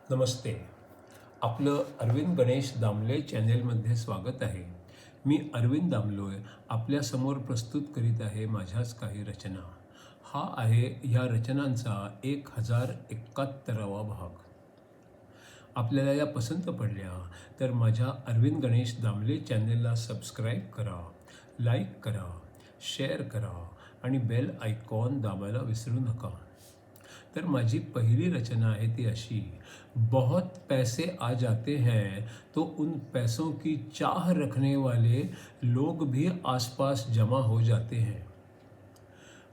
नमस्ते. आपलं अरविंद गणेश दामले चॅनेलमध्ये स्वागत आहे. मी अरविंद दामलोय आपल्यासमोर प्रस्तुत करीत आहे माझ्याच काही रचना. हा आहे ह्या रचनांचा 1071वा भाग. आपल्याला या पसंत पडल्या तर माझ्या अरविंद गणेश दामले चॅनेलला सबस्क्राईब करा, लाईक करा, शेअर करा आणि बेल आयकॉन दाबायला विसरू नका. तर माझी पहिली रचना आहे ती अशी: बहुत पैसे आ जाते हैं तो उन पैसों की चाह रखने वाले लोग भी आसपास जमा हो जाते हैं.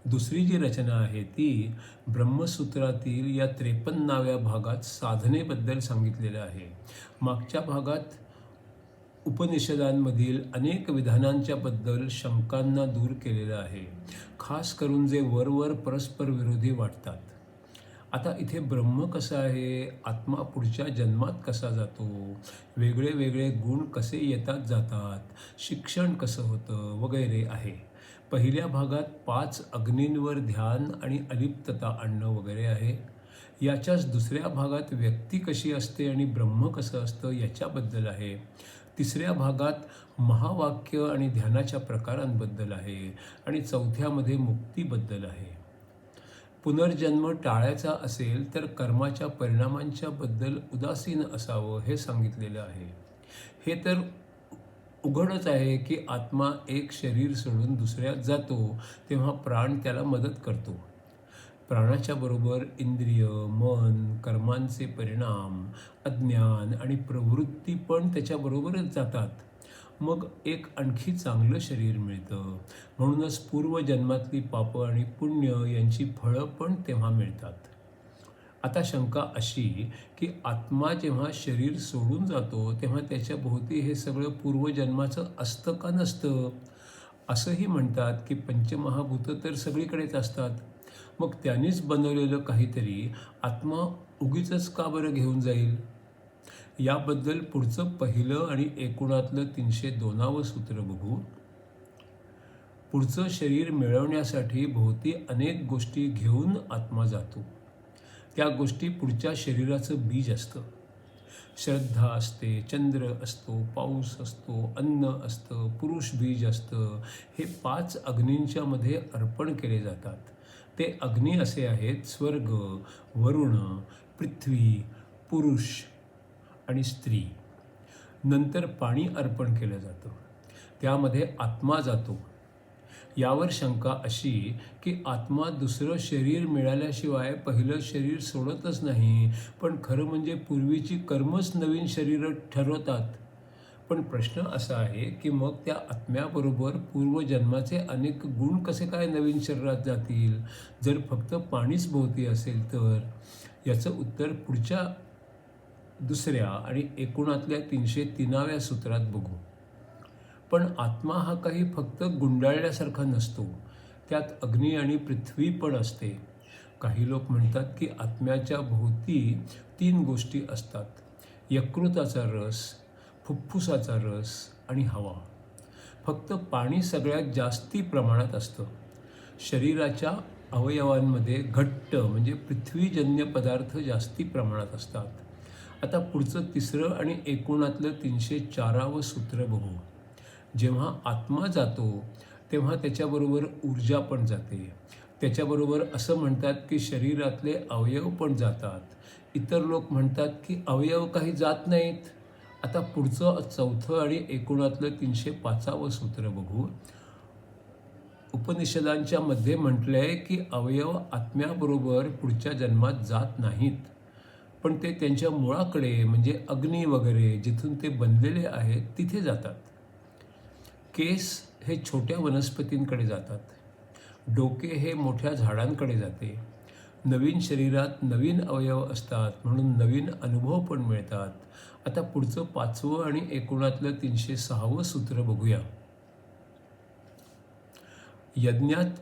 दुसरी जी रचना आहे ती ब्रह्मसूत्रातील या 53व्या भागात साधनेबद्दल सांगितलेलं आहे. मागच्या भागात उपनिषदांमधील अनेक विधानांच्या बद्दल शंकांना दूर केलेलं आहे, खास करून जे वरवर परस्पर विरोधी वाटतात. आता इथे ब्रह्म कसं आहे, आत्मा पुढच्या जन्मात कसा जातो, वेगळे वेगळे गुण कसे येतात जातात, शिक्षण कसं होतं वगैरे आहे. पहिल्या भागात 5 अग्नींवर ध्यान आणि अलिप्तता आणणं वगैरे आहे. याच्याच दुसऱ्या भागात व्यक्ती कशी असते आणि ब्रह्म कसं असतं याच्याबद्दल आहे. तिसऱ्या भागात महावाक्य आणि ध्यानाच्या प्रकारांबद्दल आहे आणि चौथ्यामध्ये मुक्तीबद्दल आहे. पुनर्जन्म टाळायचा असेल तर कर्माच्या परिणामांच्या बद्दल उदासीन असावं हे सांगितलेलं आहे. हे तर उघडच आहे की आत्मा एक शरीर सोडून दुसऱ्यात जातो तेव्हा प्राण त्याला मदत करतो. प्राणाच्या बरोबर इंद्रिय, मन, कर्मांचे परिणाम, अज्ञान आणि प्रवृत्ती पण त्याच्याबरोबरच जातात. मग एक आणखी चांगलं शरीर मिळतं. म्हणूनच पूर्वजन्मातली पापं आणि पुण्य यांची फळं पण तेव्हा मिळतात. आता शंका अशी की आत्मा जेव्हा शरीर सोडून जातो तेव्हा त्याच्या भोवती हे सगळं पूर्वजन्माचं असतं का नसतं? असंही म्हणतात की पंचमहाभूतं तर सगळीकडेच असतात. मग त्यांनीच बनवलेलं काहीतरी आत्मा उगीचच का बरं घेऊन जाईल? याबद्दल पुढचं पहिलं आणि एकूणातलं 302वं सूत्र बघू. पुढचं शरीर मिळवण्यासाठी भोवती अनेक गोष्टी घेऊन आत्मा जातो. त्या गोष्टी पुढच्या शरीराचं बीज असतं. श्रद्धा असते, चंद्र असतो, पाऊस असतो, अन्न असतं, पुरुष बीज असतं. हे 5 अग्नींच्या मध्ये अर्पण केले जातात. ते अग्नी असे आहेत: स्वर्ग, वरुण, पृथ्वी, पुरुष आणि स्त्री. नंतर पाणी अर्पण केलं जातं. त्यामध्ये आत्मा जातो. यावर शंका अशी की आत्मा दुसरं शरीर मिळाल्याशिवाय पहिलं शरीर सोडतच नाही, पण खरं म्हणजे पूर्वीची कर्मच नवीन शरीरं ठरवतात. पण प्रश्न असा आहे की मग त्या आत्म्याबरोबर पूर्वजन्माचे अनेक गुण कसे काय नवीन शरीरात जातील, जर फक्त पाणीच भोवती असेल तर? याचं उत्तर पुढच्या दुसऱ्या आणि एकूणातल्या 303व्या सूत्रात बघू. पण आत्मा हा काही फक्त गुंडाळल्यासारखा नसतो. त्यात अग्नी आणि पृथ्वी पण असते. काही लोक म्हणतात की आत्म्याच्या भोवती 3 गोष्टी असतात: यकृताचा रस, फुफ्फुसाचा रस आणि हवा. फक्त पाणी सगळ्यात जास्ती प्रमाणात असतं. शरीराच्या अवयवांमध्ये घट्ट म्हणजे पृथ्वीजन्य पदार्थ जास्ती प्रमाणात असतात. आता पुढचं तिसरं आणि एकूणातलं 304वं सूत्र बघू. जेव्हा आत्मा जातो तेव्हा त्याच्याबरोबर ऊर्जा पण जाते. त्याच्याबरोबर असं म्हणतात की शरीरातले अवयव पण जातात. इतर लोक म्हणतात की अवयव काही जात नाहीत. आता पुढचं चौथं आणि एकूणातलं 305वं सूत्र बघू. उपनिषदांच्या मध्ये म्हटलं आहे की अवयव आत्म्याबरोबर पुढच्या जन्मात जात नाहीत, पण ते त्यांच्या मुळाकडे म्हणजे अग्नी वगैरे जिथून ते बनलेले आहेत तिथे जातात. केस हे छोट्या वनस्पतींकडे जातात. डोके हे मोठ्या झाडांकडे जाते. नवीन शरीरात नवीन अवयव असतात म्हणून नवीन अनुभव पण मिळतात. आता पुढचं 5वं आणि एकूणातलं 306वं सूत्र बघूया. यज्ञात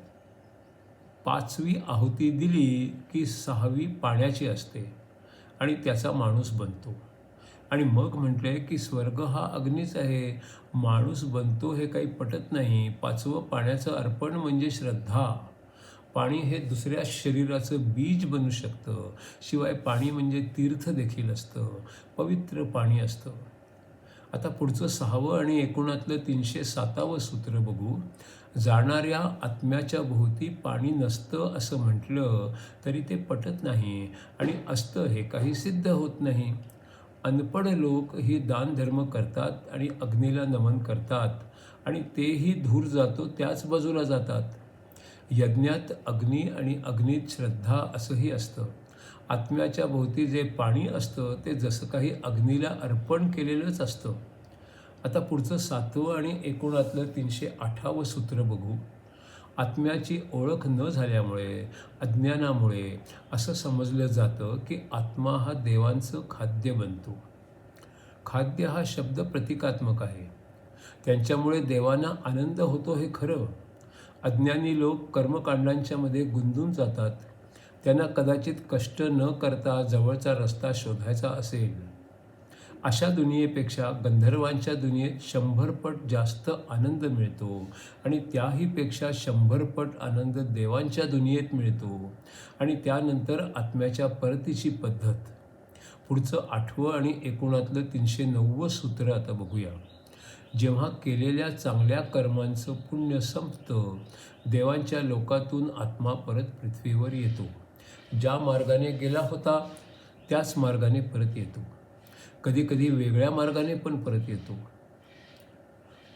5वी आहुती दिली की 6वी पाण्याची असते आणि त्याचा माणूस बनतो. आणि मग म्हटलंय की स्वर्ग हा अग्नीच आहे, माणूस बनतो हे काही पटत नाही. 5वं पाण्याचं अर्पण म्हणजे श्रद्धा. पाणी हे दुसऱ्या शरीराचं बीज बनू शकतं. शिवाय पाणी म्हणजे तीर्थ देखील असतं, पवित्र पाणी असतं. आता पुढचं 6वं आणि एकूणातलं 307वं सूत्र बघू. जाणाऱ्या आत्म्याच्या भोवती पाणी नसतं असं म्हटलं तरी ते पटत नाही आणि असतं हे काही सिद्ध होत नाही. अनपढ लोक ही दानधर्म करतात आणि अग्नीला नमन करतात आणि तेही धूर जातो त्याच बाजूला जातात. यज्ञात अग्नी आणि अग्नीत श्रद्धा असंही असतं. आत्म्याच्या भोवती जे पाणी असतं ते जसं काही अग्नीला अर्पण केलेलंच असतं. आता पुढचं 7वं आणि एकूणातलं 308वं सूत्र बघू. आत्म्याची ओळख न झाल्यामुळे, अज्ञानामुळे असं समजलं जातं की आत्मा हा देवांचं खाद्य बनतो. खाद्य हा शब्द प्रतिकात्मक आहे. त्यांच्यामुळे देवांना आनंद होतो हे खरं. अज्ञानी लोक कर्मकांडांच्या मध्ये गुंतून जातात. त्यांना कदाचित कष्ट न करता जवळचा रस्ता शोधायचा असेल. अशा दुनियेपेक्षा गंधर्वांच्या दुनियेत 100 पट जास्त आनंद मिळतो आणि त्याहीपेक्षा 100 पट आनंद देवांच्या दुनियेत मिळतो. आणि त्यानंतर आत्म्याच्या परतीची पद्धत. पुढचं 8वं आणि एकूणातलं 309वं सूत्र आता बघूया. जेव्हा केलेल्या चांगल्या कर्मांचं पुण्य संपतं, देवांच्या लोकातून आत्मा परत पृथ्वीवर येतो. ज्या मार्गाने गेला होता त्याच मार्गाने परत येतो. कधीकधी वेगळ्या मार्गाने पण परत येतो.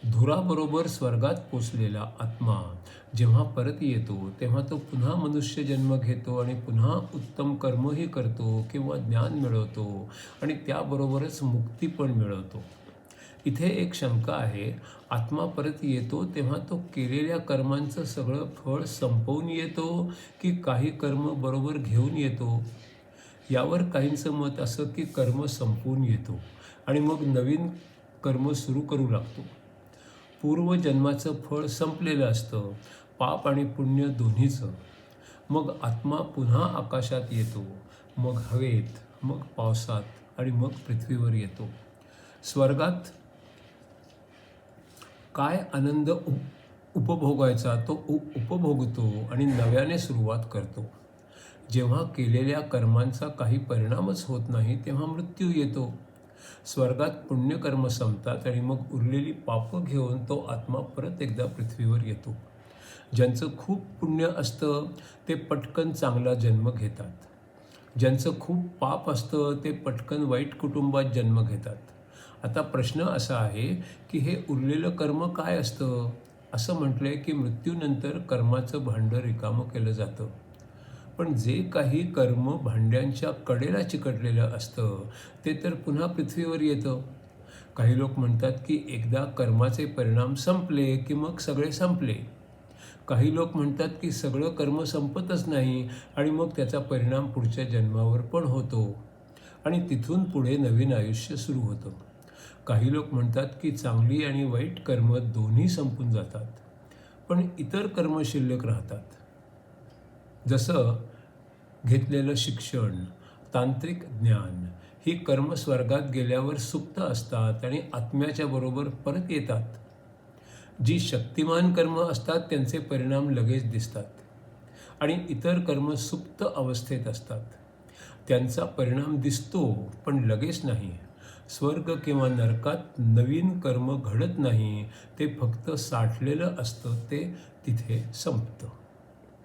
धुराबरोबर स्वर्गात पोचलेला आत्मा जेव्हा परत येतो तेव्हा तो पुन्हा मनुष्य जन्म घेतो आणि पुन्हा उत्तम कर्मही करतो किंवा ज्ञान मिळवतो आणि त्याबरोबरच मुक्ती पण मिळवतो. इथे एक शंका आहे. आत्मा परत येतो तेव्हा तो केलेल्या कर्मांचं सगळं फळ संपवून येतो की काही कर्म बरोबर घेऊन येतो? यावर काहींचं मत असं की कर्म संपवून येतो आणि मग नवीन कर्म सुरू करू लागतो. पूर्वजन्माचं फळ संपलेलं असतं, पाप आणि पुण्य दोन्हीचं. मग आत्मा पुन्हा आकाशात येतो, मग हवेत, मग पावसात आणि मग पृथ्वीवर येतो. स्वर्गात काय आनंद उपभोगायचा तो उपभोगतो आणि नव्याने सुरुवात करतो. जेव्हा केलेल्या कर्मांचा काही परिणामच होत नाही तेव्हा मृत्यू येतो. स्वर्गात पुण्यकर्म संपतात आणि मग उरलेली पापं घेऊन तो आत्मा परत एकदा पृथ्वीवर येतो. ज्यांचं खूप पुण्य असतं ते पटकन चांगला जन्म घेतात. ज्यांचं खूप पाप असतं ते पटकन वाईट कुटुंबात जन्म घेतात. आता प्रश्न असा आहे की हे उरलेलं कर्म काय असतं? असं म्हटलंय की मृत्यूनंतर कर्माचं भांडं रिकामं केलं जातं. पण जे काही कर्म भांड्यांच्या कडेला चिकटलेलं असतं ते तर पुन्हा पृथ्वीवर येतं. काही लोक म्हणतात की एकदा कर्माचे परिणाम संपले की मग सगळे संपले. काही लोक म्हणतात की सगळं कर्म संपतच नाही आणि मग त्याचा परिणाम पुढच्या जन्मावर पण होतो आणि तिथून पुढे नवीन आयुष्य सुरू होतं. काही लोक म्हणतात की चांगली आणि वाईट कर्म दोन्ही संपून जातात, पण इतर कर्म शिल्लक राहतात. जसं घेतलेलं शिक्षण, तांत्रिक ज्ञान ही कर्म स्वर्गात गेल्यावर सुप्त असतात आणि आत्म्याच्या बरोबर परत येतात. जी शक्तिमान कर्म असतात त्यांचे परिणाम लगेच दिसतात आणि इतर कर्म सुप्त अवस्थेत असतात. त्यांचा परिणाम दिसतो पण लगेच नाही. स्वर्ग किंवा नरकात नवीन कर्म घडत नाही, ते फक्त साठलेलं असतं ते तिथे संपतं.